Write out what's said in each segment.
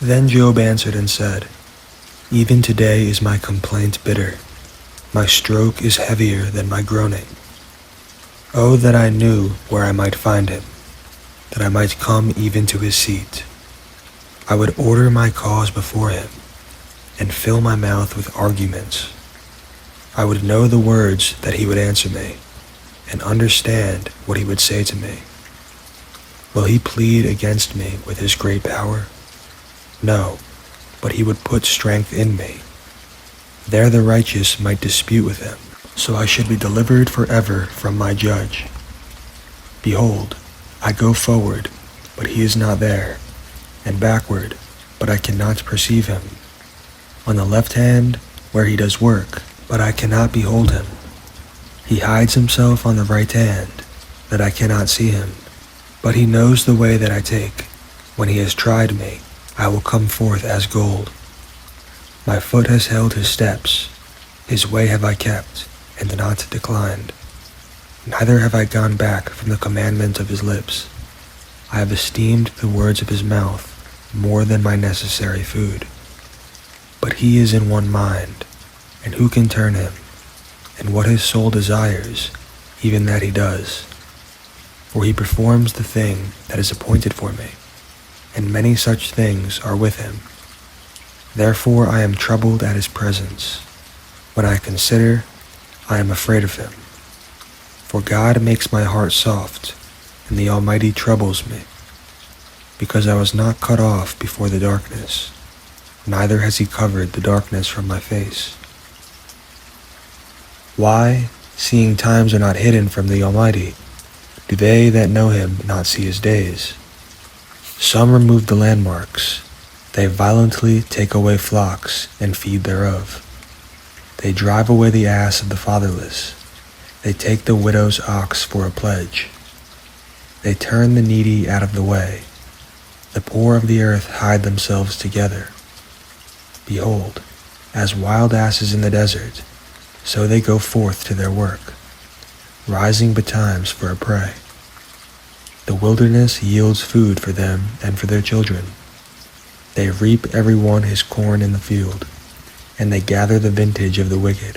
Then Job answered and said, Even today is my complaint bitter. My stroke is heavier than my groaning. Oh, that I knew where I might find him, that I might come even to his seat. I would order my cause before him, and fill my mouth with arguments. I would know the words that he would answer me, and understand what he would say to me. Will he plead against me with his great power? No, but he would put strength in me. There the righteous might dispute with him, so I should be delivered forever from my judge. Behold, I go forward, but he is not there, and backward, but I cannot perceive him. On the left hand, where he does work, but I cannot behold him. He hides himself on the right hand, that I cannot see him. But he knows the way that I take. When he has tried me, I will come forth as gold. My foot has held his steps. His way have I kept, and not declined. Neither have I gone back from the commandment of his lips. I have esteemed the words of his mouth more than my necessary food. But he is in one mind, and who can turn him? And what his soul desires, even that he does. For he performs the thing that is appointed for me, and many such things are with him. Therefore I am troubled at his presence. When I consider, I am afraid of him. For God makes my heart soft, and the Almighty troubles me. Because I was not cut off before the darkness, neither has he covered the darkness from my face. Why, seeing times are not hidden from the Almighty, do they that know him not see his days? Some remove the landmarks. They violently take away flocks and feed thereof. They drive away the ass of the fatherless. They take the widow's ox for a pledge. They turn the needy out of the way. The poor of the earth hide themselves together. Behold, as wild asses in the desert, so they go forth to their work, rising betimes for a prey. The wilderness yields food for them and for their children. They reap every one his corn in the field, and they gather the vintage of the wicked.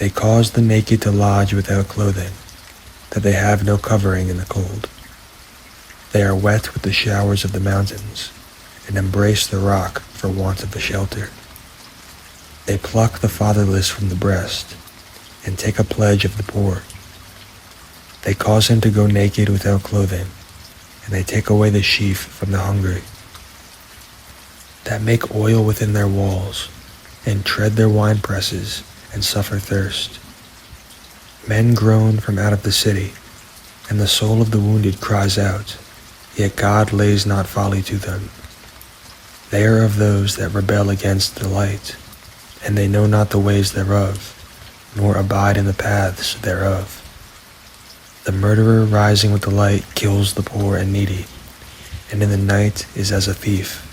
They cause the naked to lodge without clothing, that they have no covering in the cold. They are wet with the showers of the mountains, and embrace the rock for want of a shelter. They pluck the fatherless from the breast, and take a pledge of the poor. They cause him to go naked without clothing, and they take away the sheaf from the hungry. That make oil within their walls, and tread their winepresses, and suffer thirst. Men groan from out of the city, and the soul of the wounded cries out, yet God lays not folly to them. They are of those that rebel against the light, and they know not the ways thereof, nor abide in the paths thereof. The murderer rising with the light kills the poor and needy, and in the night is as a thief.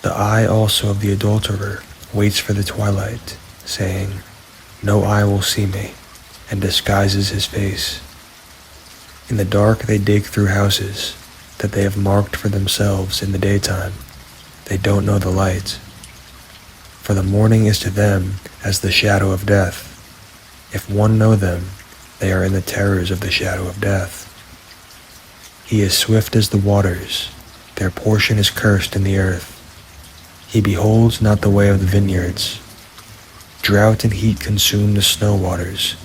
The eye also of the adulterer waits for the twilight, saying, No eye will see me, and disguises his face. In the dark they dig through houses, that they have marked for themselves in the daytime. They don't know the light. For the morning is to them as the shadow of death. If one know them, they are in the terrors of the shadow of death. He is swift as the waters. Their portion is cursed in the earth. He beholds not the way of the vineyards. Drought and heat consume the snow waters.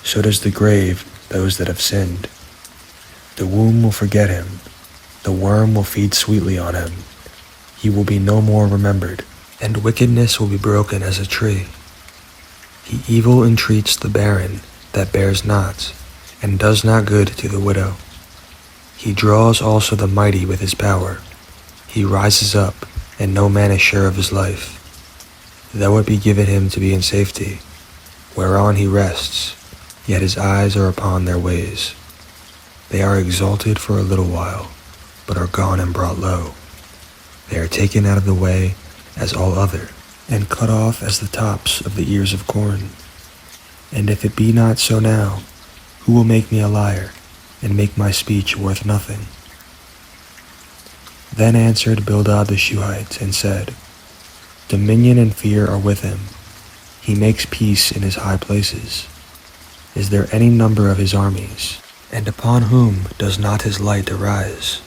So does the grave those that have sinned. The womb will forget him. The worm will feed sweetly on him. He will be no more remembered, and wickedness will be broken as a tree. He evil entreats the barren that bears not, and does not good to the widow. He draws also the mighty with his power. He rises up, and no man is sure of his life. Though it be given him to be in safety, whereon he rests, yet his eyes are upon their ways. They are exalted for a little while, but are gone and brought low. They are taken out of the way as all other, and cut off as the tops of the ears of corn. And if it be not so now, who will make me a liar, and make my speech worth nothing? Then answered Bildad the Shuhite and said, Dominion and fear are with him. He makes peace in his high places. Is there any number of his armies? And upon whom does not his light arise?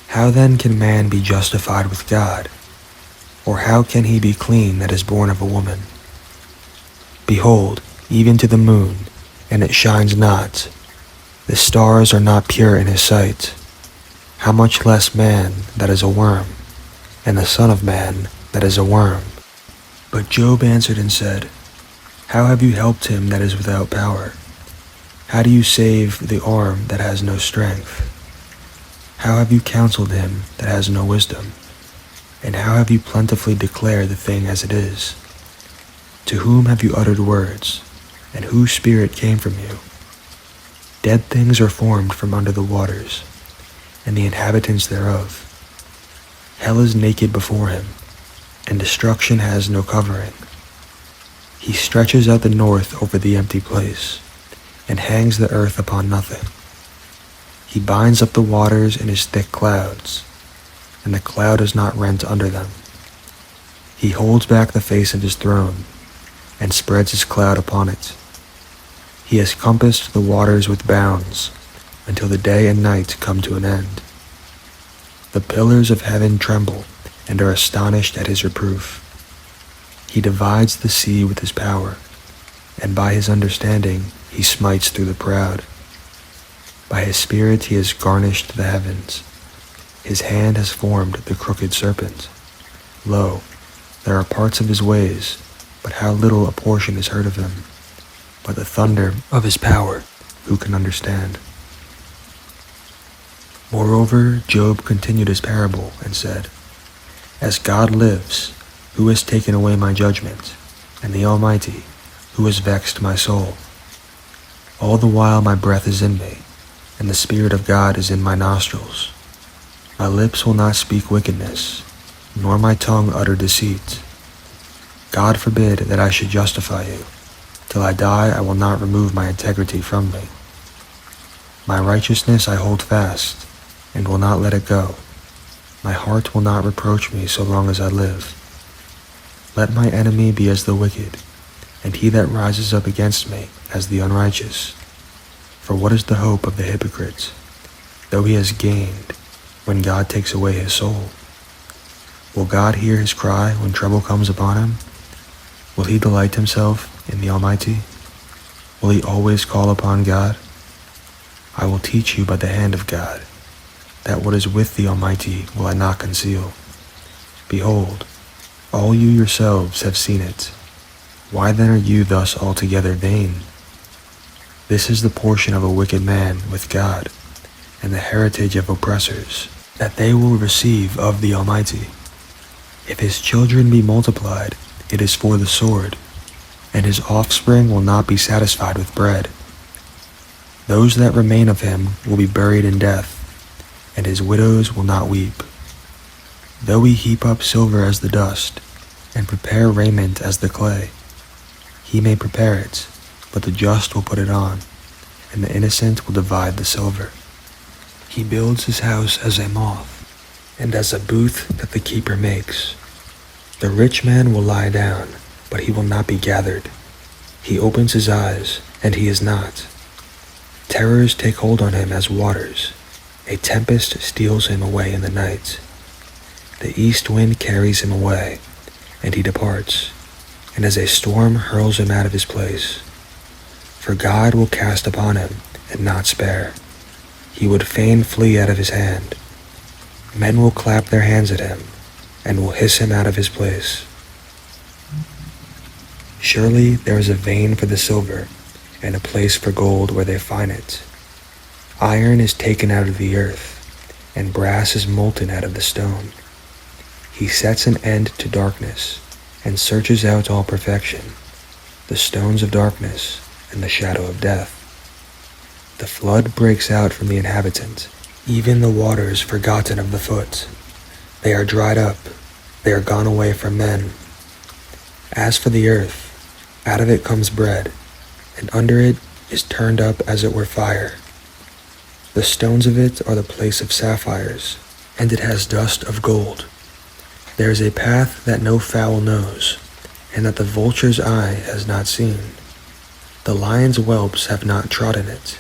How then can man be justified with God? Or how can he be clean that is born of a woman? Behold, even to the moon, and it shines not. The stars are not pure in his sight. How much less man that is a worm, and the Son of Man that is a worm? But Job answered and said, How have you helped him that is without power? How do you save the arm that has no strength? How have you counseled him that has no wisdom? And how have you plentifully declared the thing as it is? To whom have you uttered words, and whose spirit came from you? Dead things are formed from under the waters, and the inhabitants thereof. Hell is naked before him, and destruction has no covering. He stretches out the north over the empty place, and hangs the earth upon nothing. He binds up the waters in his thick clouds, and the cloud is not rent under them. He holds back the face of his throne, and spreads his cloud upon it. He has compassed the waters with bounds, until the day and night come to an end. The pillars of heaven tremble, and are astonished at his reproof. He divides the sea with his power, and by his understanding he smites through the proud. By his spirit he has garnished the heavens. His hand has formed the crooked serpent. Lo, there are parts of his ways, but how little a portion is heard of him. But the thunder of his power, who can understand? Moreover, Job continued his parable and said, As God lives, who has taken away my judgment, and the Almighty, who has vexed my soul? All the while my breath is in me, and the Spirit of God is in my nostrils. My lips will not speak wickedness, nor my tongue utter deceit. God forbid that I should justify you. Till I die I will not remove my integrity from me. My righteousness I hold fast, and will not let it go. My heart will not reproach me so long as I live. Let my enemy be as the wicked, and he that rises up against me as the unrighteous. For what is the hope of the hypocrite, though he has gained, when God takes away his soul? Will God hear his cry when trouble comes upon him? Will he delight himself in the Almighty? Will he always call upon God? I will teach you by the hand of God, that what is with the Almighty will I not conceal. Behold, all you yourselves have seen it. Why then are you thus altogether vain? This is the portion of a wicked man with God, and the heritage of oppressors, that they will receive of the Almighty. If his children be multiplied, it is for the sword, and his offspring will not be satisfied with bread. Those that remain of him will be buried in death, and his widows will not weep. Though he heap up silver as the dust, and prepare raiment as the clay, he may prepare it, but the just will put it on, and the innocent will divide the silver. He builds his house as a moth, and as a booth that the keeper makes. The rich man will lie down, but he will not be gathered. He opens his eyes, and he is not. Terrors take hold on him as waters. A tempest steals him away in the night. The east wind carries him away, and he departs, and as a storm hurls him out of his place. For God will cast upon him, and not spare. He would fain flee out of his hand. Men will clap their hands at him, and will hiss him out of his place. Surely there is a vein for the silver, and a place for gold where they find it. Iron is taken out of the earth, and brass is molten out of the stone. He sets an end to darkness, and searches out all perfection, the stones of darkness, and the shadow of death. The flood breaks out from the inhabitant, even the waters forgotten of the foot. They are dried up, they are gone away from men. As for the earth, out of it comes bread, and under it is turned up as it were fire. The stones of it are the place of sapphires, and it has dust of gold. There is a path that no fowl knows, and that the vulture's eye has not seen. The lion's whelps have not trodden it,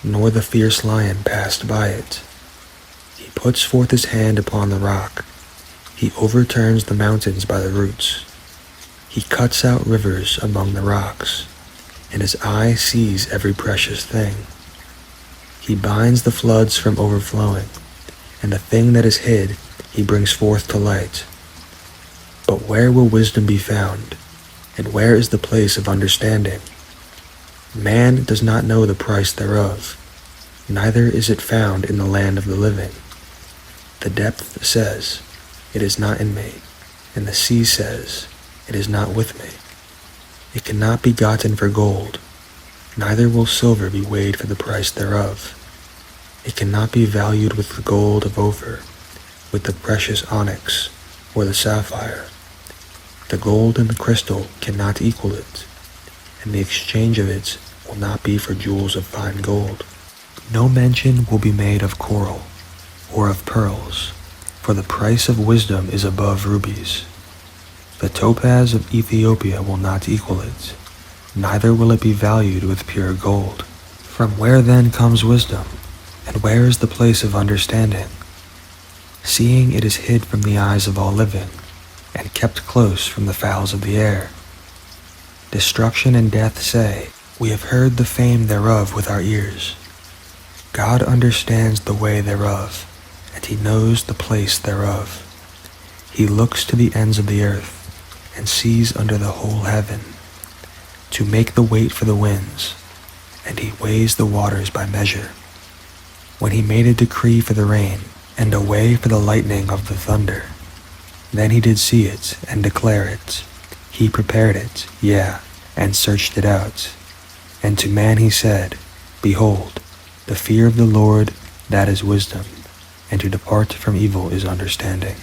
nor the fierce lion passed by it. He puts forth his hand upon the rock. He overturns the mountains by the roots. He cuts out rivers among the rocks, and his eye sees every precious thing. He binds the floods from overflowing, and the thing that is hid he brings forth to light. But where will wisdom be found, and where is the place of understanding? Man does not know the price thereof, neither is it found in the land of the living. The depth says, "It is not in me," and the sea says, "It is not with me." It cannot be gotten for gold, neither will silver be weighed for the price thereof. It cannot be valued with the gold of Ophir, with the precious onyx, or the sapphire. The gold and the crystal cannot equal it, and the exchange of it will not be for jewels of fine gold. No mention will be made of coral, or of pearls, for the price of wisdom is above rubies. The topaz of Ethiopia will not equal it, neither will it be valued with pure gold. From where then comes wisdom, and where is the place of understanding? Seeing it is hid from the eyes of all living, and kept close from the fowls of the air. Destruction and death say, "We have heard the fame thereof with our ears." God understands the way thereof, and he knows the place thereof. He looks to the ends of the earth, and sees under the whole heaven, to make the weight for the winds, and he weighs the waters by measure. When he made a decree for the rain, and a way for the lightning of the thunder, then he did see it, and declare it. He prepared it, yea, and searched it out. And to man he said, Behold, the fear of the Lord, that is wisdom, and to depart from evil is understanding.